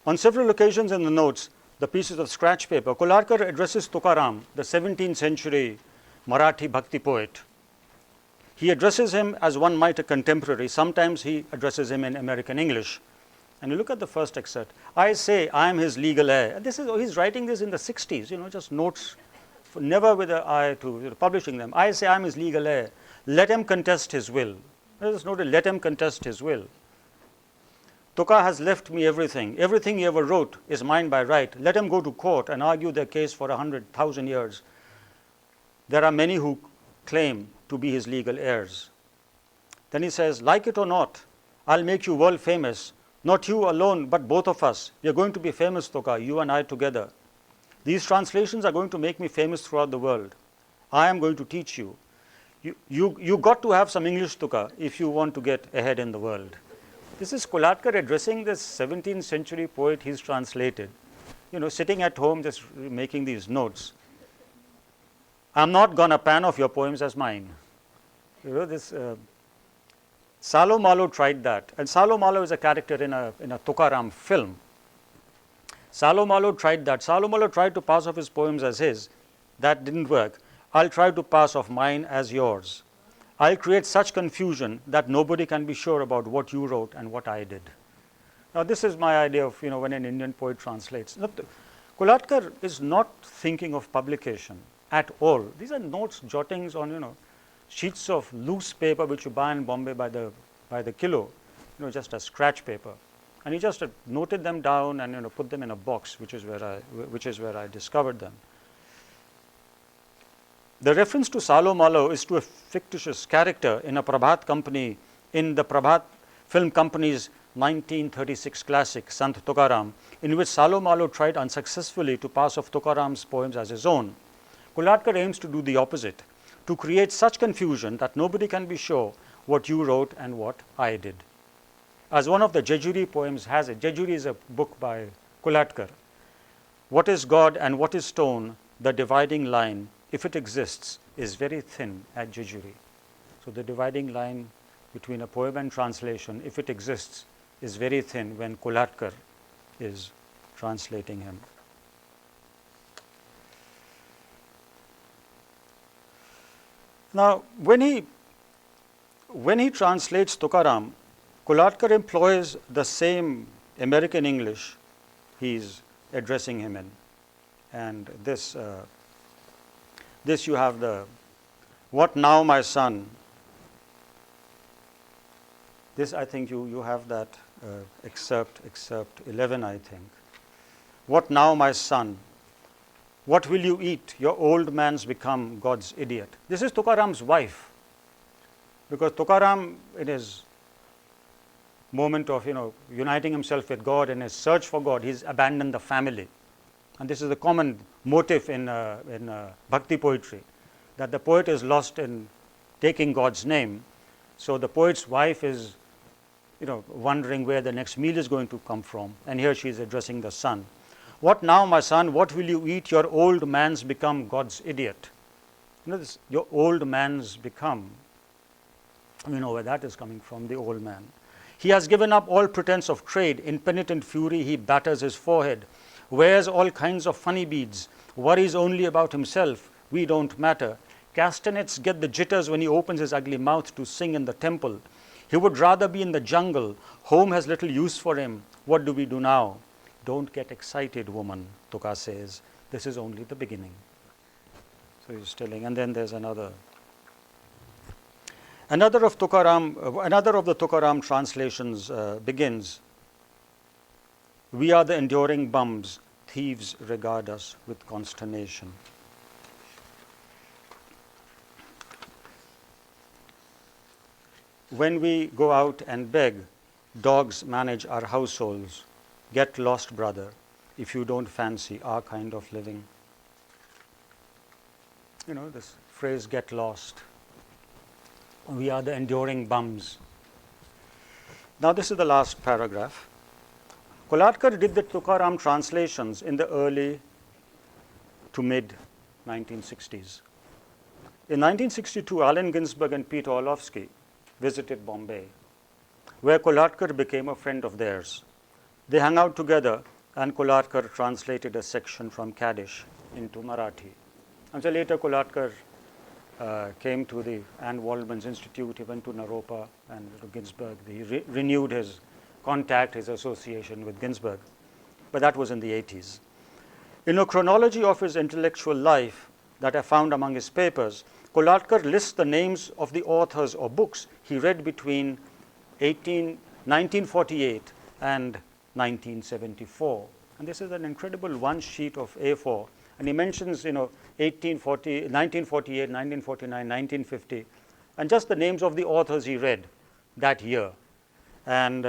On several occasions in the notes, the pieces of scratch paper, Kolhatkar addresses Tukaram, the 17th century Marathi Bhakti poet. He addresses him as one might a contemporary. Sometimes he addresses him in American English. And you look at the first excerpt. I say I am his legal heir. And he's writing this in the 60s, just notes, never with an eye to publishing them. I say I am his legal heir. Let him contest his will. Just noted, let him contest his will. Tuka has left me everything. Everything he ever wrote is mine by right. Let him go to court and argue their case for 100,000 years. There are many who claim to be his legal heirs. Then he says, like it or not, I'll make you world famous. Not you alone, but both of us. We are going to be famous, Tuka, you and I together. These translations are going to make me famous throughout the world. I am going to teach you. You got to have some English, Tuka, if you want to get ahead in the world. This is Kolhatkar addressing this 17th century poet he's translated, sitting at home just making these notes. I'm not gonna pan off your poems as mine. Salo Malo tried that, and Salo Malo is a character in a Tukaram film. Salo Malo tried that. Salo Malo tried to pass off his poems as his. That didn't work. I'll try to pass off mine as yours. I'll create such confusion that nobody can be sure about what you wrote and what I did. Now, this is my idea of when an Indian poet translates. Kolhatkar is not thinking of publication at all. These are notes, jottings on sheets of loose paper which you buy in Bombay by the kilo, just a scratch paper, and he just noted them down and put them in a box, which is where I discovered them. The reference to Salo Malo is to a fictitious character in a Prabhat company, in the Prabhat Film Company's 1936 classic, Sant Tukaram, in which Salo Malo tried unsuccessfully to pass off Tukaram's poems as his own. Kolhatkar aims to do the opposite, to create such confusion that nobody can be sure what you wrote and what I did. As one of the Jejuri poems has it, Jejuri is a book by Kolhatkar. What is God and what is stone, the dividing line, if it exists, is very thin at Jejuri. So the dividing line between a poem and translation, if it exists, is very thin when Kolhatkar is translating him. Now, when he translates Tukaram, Kolhatkar employs the same American English he's addressing him in, and this you have the "What now, my son?" This I think you have that excerpt 11, I think. "What now, my son? What will you eat? Your old man's become God's idiot." This is Tukaram's wife, because Tukaram, in his moment of uniting himself with God and his search for God, he's abandoned the family, and this is the common motif in bhakti poetry, that the poet is lost in taking God's name. So the poet's wife is wondering where the next meal is going to come from, and here she is addressing the son. "What now, my son? What will you eat? Your old man's become God's idiot." This, your old man's become. We know where that is coming from, the old man. "He has given up all pretense of trade. In penitent fury, he batters his forehead, wears all kinds of funny beads, worries only about himself. We don't matter. Castanets get the jitters when he opens his ugly mouth to sing in the temple. He would rather be in the jungle. Home has little use for him. What do we do now?" "Don't get excited, woman," Tuka says. "This is only the beginning." So he's telling, and then there's another of the Tukaram translations begins, "We are the enduring bums. Thieves regard us with consternation." "When we go out and beg, dogs manage our households. Get lost, brother, if you don't fancy our kind of living." This phrase, "get lost." We are the enduring bums. Now, this is the last paragraph. Kolhatkar did the Tukaram translations in the early to mid 1960s. In 1962, Allen Ginsberg and Peter Orlovsky visited Bombay, where Kolhatkar became a friend of theirs. They hung out together and Kolhatkar translated a section from Kaddish into Marathi. And so later Kolhatkar came to the Anne Waldman's Institute, he went to Naropa and to Ginsberg. He renewed his contact, his association with Ginsberg, but that was in the 80s. In a chronology of his intellectual life that I found among his papers, Kolhatkar lists the names of the authors or books he read between 1948 and 1974. And this is an incredible one sheet of A4. And he mentions, 1948, 1949, 1950, and just the names of the authors he read that year. And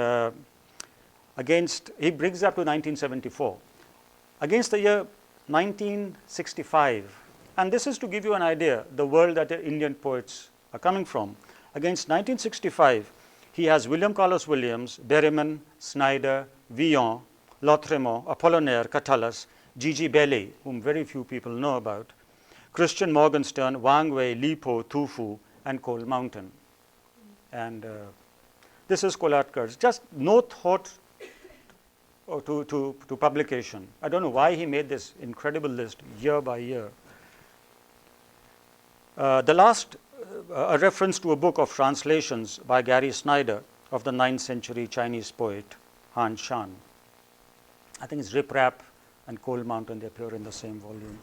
he brings up to 1974. Against the year 1965, and this is to give you an idea, the world that the Indian poets are coming from. Against 1965, he has William Carlos Williams, Berryman, Snyder, Villon, Lautréamont, Apollinaire, Catullus, G.G. Bailey, whom very few people know about, Christian Morgenstern, Wang Wei, Li Po, Tu Fu, and Coal Mountain. And this is Kolhatkar's. Just no thought to publication. I don't know why he made this incredible list year by year. The last, a reference to a book of translations by Gary Snyder of the 9th century Chinese poet Han Shan. I think it's Rip Rap and Coal Mountain, they appear in the same volume.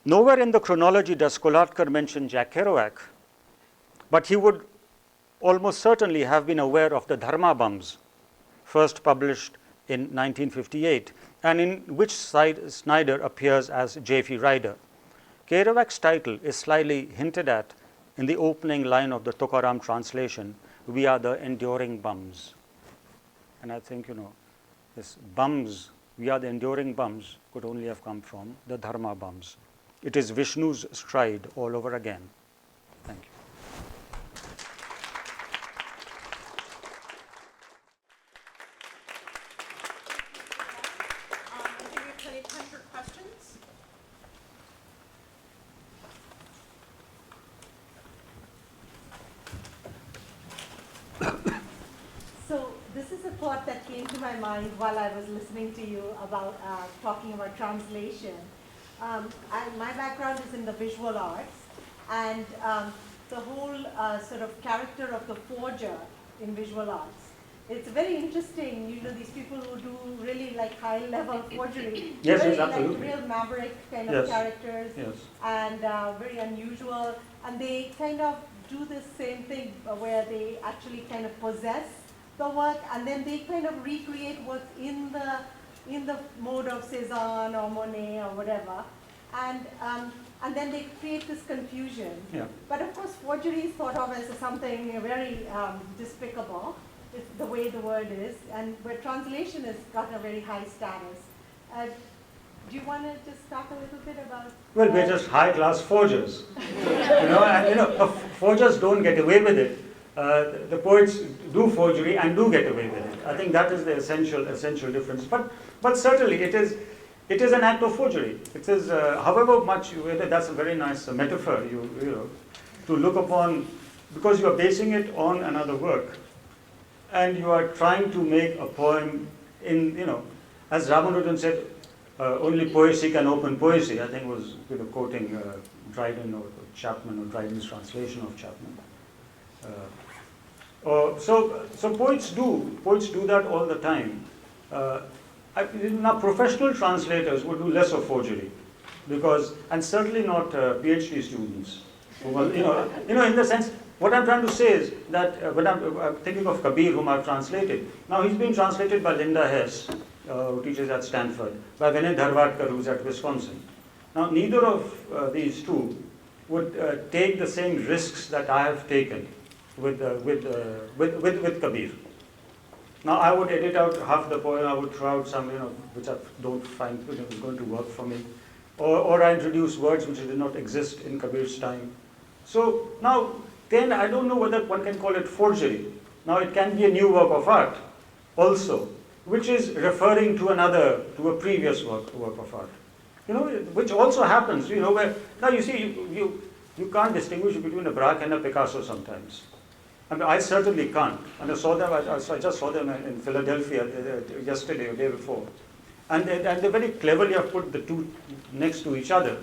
Nowhere in the chronology does Kolhatkar mention Jack Kerouac, but he would almost certainly have been aware of the Dharma Bums, first published in 1958, and in which Snyder appears as J.F. Ryder. Kerouac's title is slightly hinted at in the opening line of the Tukaram translation, "We are the enduring bums." And I think, this bums, "we are the enduring bums," could only have come from the Dharma Bums. It is Vishnu's stride all over again. Thank you. I think we have plenty of time for questions. So this is a thought that came to my mind while I was listening to you about talking about translation. My background is in the visual arts, and the whole sort of character of the forger in visual arts. It's very interesting, these people who do really like high-level forgery. Yes, very, absolutely. like real maverick kind of characters, and very unusual. And they kind of do the same thing where they actually kind of possess the work, and then they kind of recreate works in the mode of Cézanne or Monet or whatever, and then they create this confusion. Yeah. But of course, forgery is thought of as something very despicable. It's the way the word is, and where translation has got a very high status. Do you want to just talk a little bit about? Well, we're just high-class forgers, forgers don't get away with it. The poets do forgery and do get away with it. I think that is the essential difference. But certainly it is an act of forgery. It is, however much that's a very nice metaphor. To look upon, because you are basing it on another work, and you are trying to make a poem in, as Ramanujan said, only poesy can open poesy. I think was quoting Dryden or Chapman, or Dryden's translation of Chapman. So poets do that all the time. Now professional translators would do less of forgery, and certainly not PhD students. In the sense, what I'm trying to say is that when I'm thinking of Kabir, whom I've translated, now he's been translated by Linda Hess, who teaches at Stanford, by Vinay Dharwadkar, who's at Wisconsin. Now, neither of these two would take the same risks that I have taken with Kabir. Now, I would edit out half the poem, I would throw out some, which I don't find is going to work for me, or I introduce words which did not exist in Kabir's time. So now, then I don't know whether one can call it forgery. Now, it can be a new work of art also, which is referring to a previous work of art. Which also happens, where, now you see, you can't distinguish between a Braque and a Picasso sometimes. I mean, I certainly can't. And I saw them. I just saw them in Philadelphia yesterday or the day before, and they very cleverly have put the two next to each other.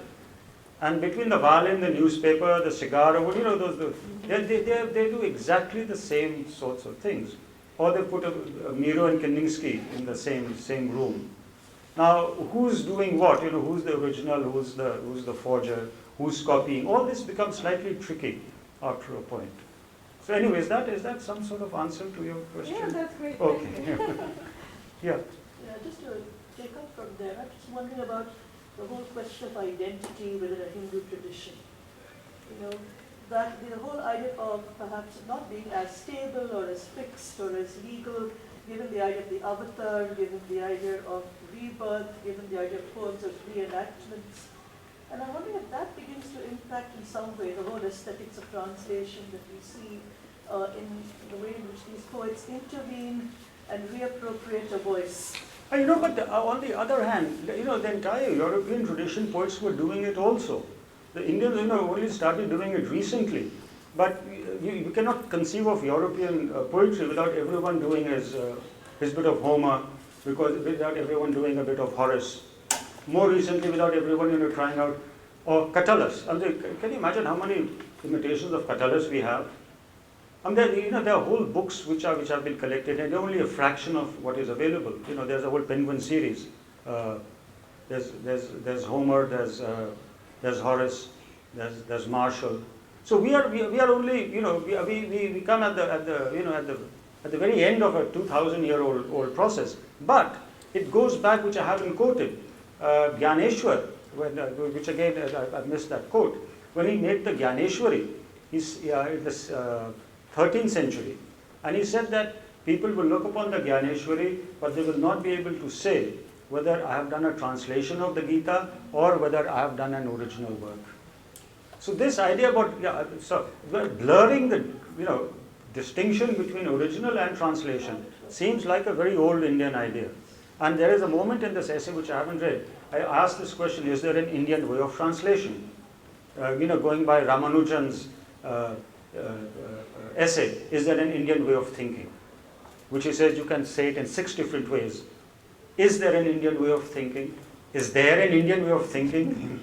And between the violin, the newspaper, the cigar, they do exactly the same sorts of things. Or they put a Miro and Kandinsky in the same room. Now, who's doing what? Who's the original? Who's the forger? Who's copying? All this becomes slightly tricky after a point. So, anyway, is that some sort of answer to your question? Yeah, that's great. Okay. Yeah. Yeah, just to take up from there, I'm just wondering about the whole question of identity within a Hindu tradition. That the whole idea of perhaps not being as stable or as fixed or as legal, given the idea of the avatar, given the idea of rebirth, given the idea of poems as reenactments. And I'm wondering if that begins to impact in some way the whole aesthetics of translation that we see in the way in which these poets intervene and reappropriate a voice. But on the other hand, the entire European tradition, poets were doing it also. The Indians, only started doing it recently. But you cannot conceive of European poetry without everyone doing his bit of Homer, without everyone doing a bit of Horace. More recently, without everyone, trying out, or Catullus. Can you imagine how many imitations of Catullus we have? There are whole books which have been collected, and they're only a fraction of what is available. There's a whole Penguin series. There's Homer, there's Horace, there's Marshall. So we are only, we come at the very end of a 2,000-year-old process. But it goes back, which I haven't quoted, Gyaneshwar, which again I missed that quote. When he made the Gyaneshwari, he's in the 13th century, and he said that people will look upon the Gyaneshwari, but they will not be able to say whether I have done a translation of the Gita or whether I have done an original work. So this idea about blurring the distinction between original and translation seems like a very old Indian idea. And there is a moment in this essay which I haven't read. I asked this question: is there an Indian way of translation? Going by Ramanujan's essay, is there an Indian way of thinking? Which he says you can say it in 6 different ways. Is there an Indian way of thinking? Is there an Indian way of thinking?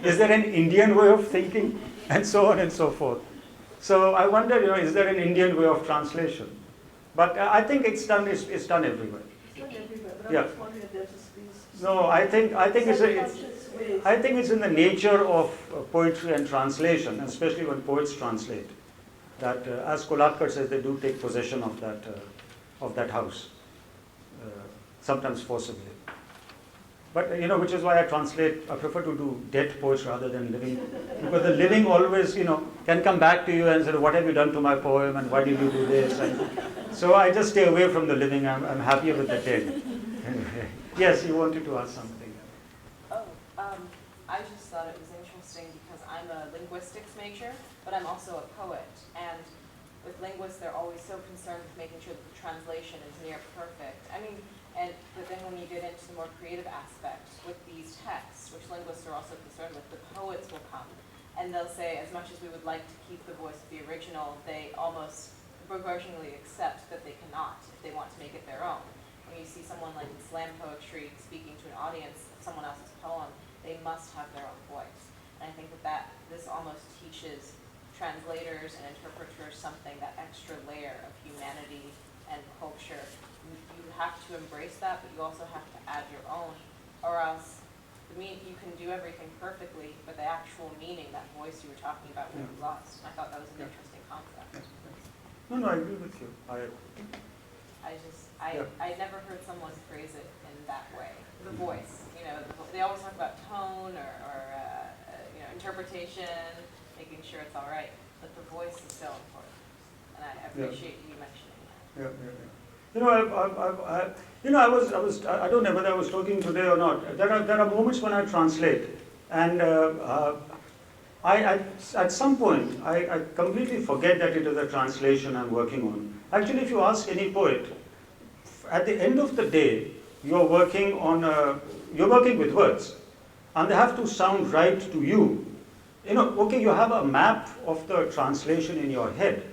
Is there an Indian way of thinking? And so on and so forth. So I wonder, is there an Indian way of translation? But I think it's done everywhere. It's done everywhere, but Yeah. I'm just wondering if there's these No, I think subconscious ways. I think it's in the nature of poetry and translation, especially when poets translate, that as Kolhatkar says, they do take possession of that house, sometimes forcibly. But which is why I prefer to do dead poets rather than living, because the living always can come back to you and say, what have you done to my poem, and why did you do this? And so I just stay away from the living. I'm happier with the dead. Yes, you wanted to ask something. I just thought it was interesting because I'm a linguistics major, but I'm also a poet. And with linguists, they're always so concerned with making sure that the translation is near perfect. But then when you get into the more creative aspects with these texts, which linguists are also concerned with, the poets will come and they'll say, as much as we would like to keep the voice of the original, they almost begrudgingly accept that they cannot if they want to make it their own. When you see someone like in slam poetry speaking to an audience of someone else's poem, they must have their own voice. And I think that this almost teaches translators and interpreters something, that extra layer of humanity and culture. You have to embrace that, but you also have to add your own, or else you can do everything perfectly, but the actual meaning, that voice you were talking about, will be lost. I thought that was an interesting concept. No, I agree with you. I never heard someone phrase it in that way. The voice, they always talk about tone or interpretation, making sure it's all right, but the voice is so important, and I appreciate you mentioning that. I don't know whether I was talking today or not. There are moments when I translate, and at some point I completely forget that it is a translation I'm working on. Actually, if you ask any poet, at the end of the day, you're working with words, and they have to sound right to you. Okay, you have a map of the translation in your head,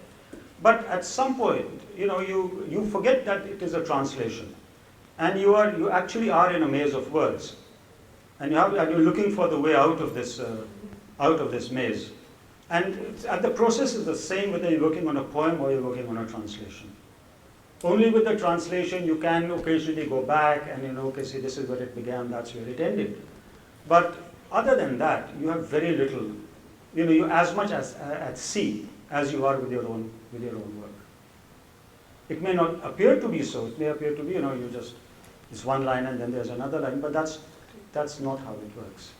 But at some point, you forget that it is a translation, and you actually are in a maze of words, and you're looking for the way out of this maze. And the process is the same whether you're working on a poem or you're working on a translation. Only with the translation you can occasionally go back and okay, see, this is where it began, that's where it ended. But other than that, you have very little. You're as much as at sea as you are with your own work. It may not appear to be so. It may appear to be, you just, it's one line and then there's another line, but that's not how it works.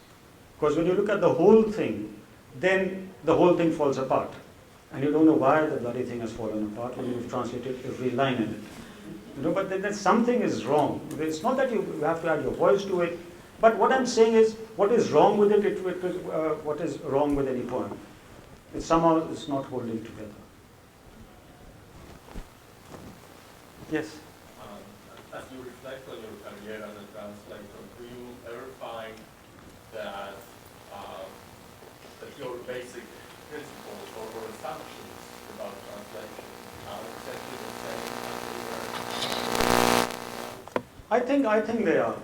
Because when you look at the whole thing, then the whole thing falls apart. And you don't know why the bloody thing has fallen apart when you've translated every line in it. But then something is wrong. It's not that you have to add your voice to it, but what I'm saying is, what is wrong with it, what is wrong with any poem? Somehow it's not holding together. Yes? As you reflect on your career as a translator, do you ever find that your basic principles or assumptions about translation are exactly the same as they were? I think they are.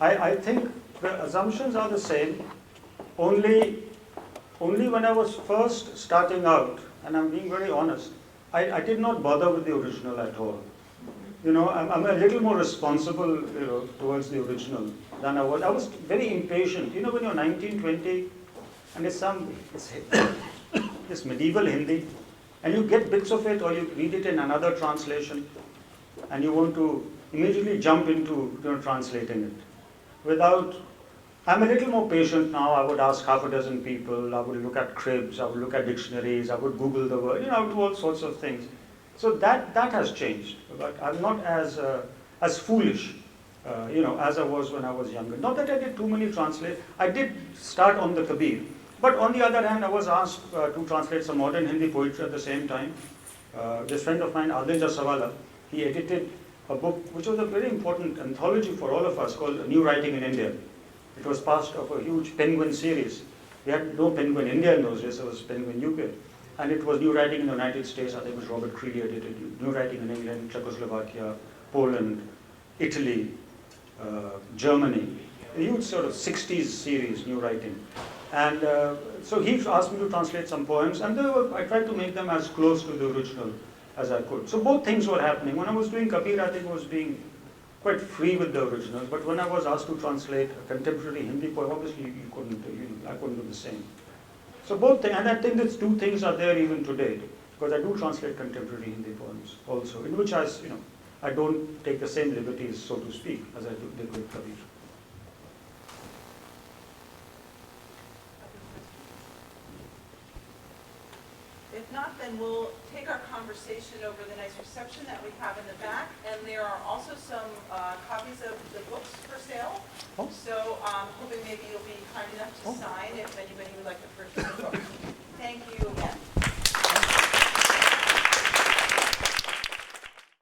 I think the assumptions are the same, only when I was first starting out, and I'm being very honest, I did not bother with the original at all. I'm a little more responsible, towards the original than I was. I was very impatient. When you're 19, 20, and it's this medieval Hindi, and you get bits of it or you read it in another translation, and you want to immediately jump into translating it. I'm a little more patient now. I would ask half a dozen people, I would look at cribs, I would look at dictionaries, I would Google the word, I would do all sorts of things. So that has changed, but I'm not as foolish, as I was when I was younger. Not that I did too many translations. I did start on the Kabir, but on the other hand, I was asked to translate some modern Hindi poetry at the same time. This friend of mine, Arvind Mehrotra, he edited a book which was a very important anthology for all of us called New Writing in India. It was part of a huge Penguin series. We had no Penguin India in those days, it was Penguin UK. And it was New Writing in the United States, I think it was Robert Creeley edited, New Writing in England, Czechoslovakia, Poland, Italy, Germany. A huge sort of 60s series, New Writing. And so he asked me to translate some poems, and I tried to make them as close to the original as I could. So both things were happening. When I was doing Kabir, I think I was being quite free with the originals, but when I was asked to translate a contemporary Hindi poem, obviously I couldn't do the same. So both things, and I think these two things are there even today, because I do translate contemporary Hindi poems also, in which I don't take the same liberties, so to speak, as I did with Kabir. If not, then we'll take our conversation over the nice reception that we have in the back, and there are also some copies of the books for sale. Oh. So hoping maybe you'll be kind enough to sign if anybody would like the first